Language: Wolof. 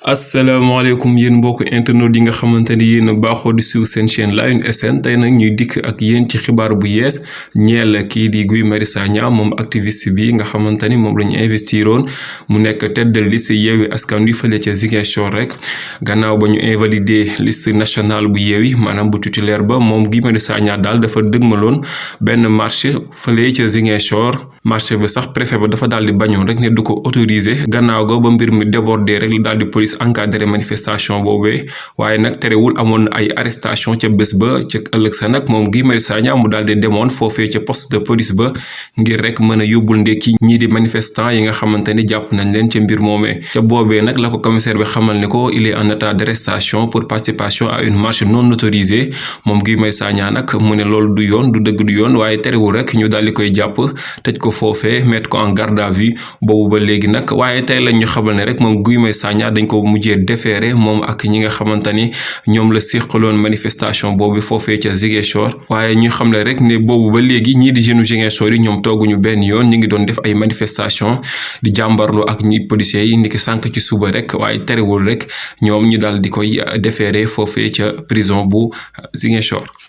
asalaamaaleykum yéen mbokk internet yi nga xamante ni yéen a baaxoo di suivre seen chaîne Lionne SN tey nag ñuy dikk ak yéen ci xibaar bu yees ñeel kii di Guy Marius Sagna moom activiste bi nga xamante ni moom la ñu investiroon mu nekk tête de liste Yewwi Askan Wi fële ca Ziguinchor rek gannaaw ba ñu invalider liste nationale bu Yewwi maanaam bu titulaire ba moom Guy Marius Sagna daal dafa dëgmaloon benn marche fële ca Ziguinchor. marché bi sax préfet ba dafa daal di bañoon rek ne du ko autorisé gannaaw ga ba mbir mi débordé rek la daal di police encadré manifestation boobee waaye nag terewul amoon na ay arrestation ca bés ba ca ëllëg sa nag moom Guy Marius Sagna mu daal di demoon foofee ca poste de police ba ngir rek mën a yóbbul ndekki ñii di manifestant yi nga xamante ni jàpp nañ leen ca mbir moomee ca boobee nag la ko commissaire bi xamal ne ko il est en état d'arrestation pour participation à une marche non autorisée moom Guy Marius Sagna nag mu ne loolu du yoon du dëgg du yoon waaye terewul rek ñu daal di koy jàpp tëj ko foofee mettre ko en garde à vue boobu ba léegi nag waaye tey lañ ñu xamal ne rek moom Guy Marius Sagna dañ ko mujjee déféré moom ak ñi nga xamante ni ñoom la siqaloon manifestation boobu foofee ca Ziguinchor waaye ñu xam ne rek ne boobu ba léegi ñii di jeune Ziguinchor yi ñoom tooguñu benn yoon ñu ngi doon def ay manifestation di jàmbarloo ak ñi policiers yi niki sànq ci suba rek waaye terewul rek ñoom ñu daal di koy déféré foofee ca prison bu Ziguinchor.